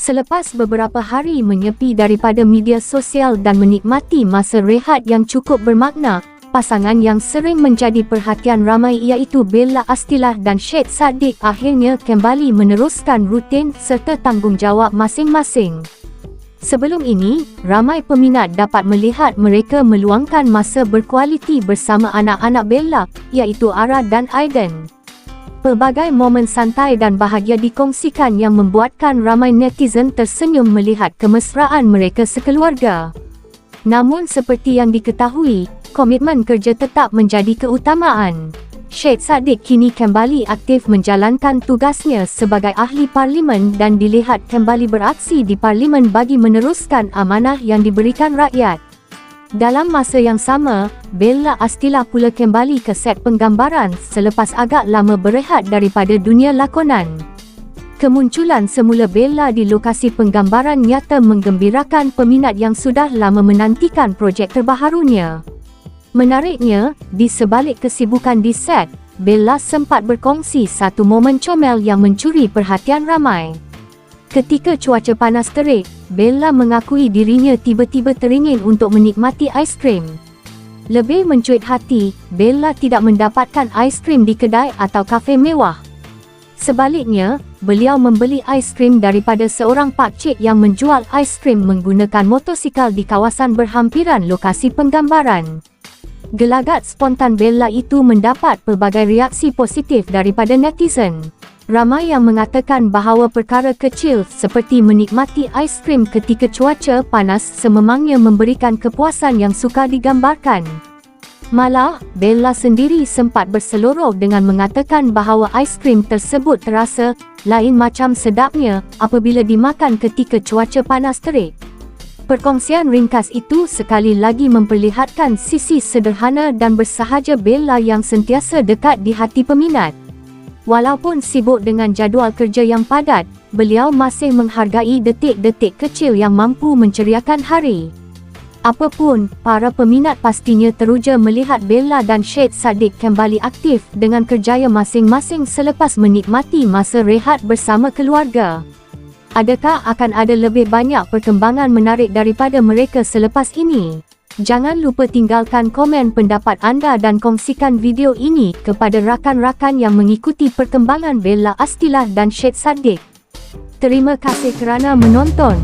Selepas beberapa hari menyepi daripada media sosial dan menikmati masa rehat yang cukup bermakna, pasangan yang sering menjadi perhatian ramai iaitu Bella Astilah dan Syed Saddiq akhirnya kembali meneruskan rutin serta tanggungjawab masing-masing. Sebelum ini, ramai peminat dapat melihat mereka meluangkan masa berkualiti bersama anak-anak Bella, iaitu Ara dan Aiden. Pelbagai momen santai dan bahagia dikongsikan yang membuatkan ramai netizen tersenyum melihat kemesraan mereka sekeluarga. Namun seperti yang diketahui, komitmen kerja tetap menjadi keutamaan. Syed Saddiq kini kembali aktif menjalankan tugasnya sebagai ahli parlimen dan dilihat kembali beraksi di parlimen bagi meneruskan amanah yang diberikan rakyat. Dalam masa yang sama, Bella Astilah pula kembali ke set penggambaran selepas agak lama berehat daripada dunia lakonan. Kemunculan semula Bella di lokasi penggambaran nyata menggembirakan peminat yang sudah lama menantikan projek terbaharunya. Menariknya, di sebalik kesibukan di set, Bella sempat berkongsi satu momen comel yang mencuri perhatian ramai. Ketika cuaca panas terik, Bella mengakui dirinya tiba-tiba teringin untuk menikmati aiskrim. Lebih mencuit hati, Bella tidak mendapatkan aiskrim di kedai atau kafe mewah. Sebaliknya, beliau membeli aiskrim daripada seorang pakcik yang menjual aiskrim menggunakan motosikal di kawasan berhampiran lokasi penggambaran. Gelagat spontan Bella itu mendapat pelbagai reaksi positif daripada netizen. Ramai yang mengatakan bahawa perkara kecil seperti menikmati aiskrim ketika cuaca panas sememangnya memberikan kepuasan yang sukar digambarkan. Malah, Bella sendiri sempat berseloroh dengan mengatakan bahawa aiskrim tersebut terasa lain macam sedapnya apabila dimakan ketika cuaca panas terik. Perkongsian ringkas itu sekali lagi memperlihatkan sisi sederhana dan bersahaja Bella yang sentiasa dekat di hati peminat. Walaupun sibuk dengan jadual kerja yang padat, beliau masih menghargai detik-detik kecil yang mampu menceriakan hari. Apapun, para peminat pastinya teruja melihat Bella dan Syed Saddiq kembali aktif dengan kerjaya masing-masing selepas menikmati masa rehat bersama keluarga. Adakah akan ada lebih banyak perkembangan menarik daripada mereka selepas ini? Jangan lupa tinggalkan komen pendapat anda dan kongsikan video ini kepada rakan-rakan yang mengikuti perkembangan Bella Astilah dan Syed Saddiq. Terima kasih kerana menonton.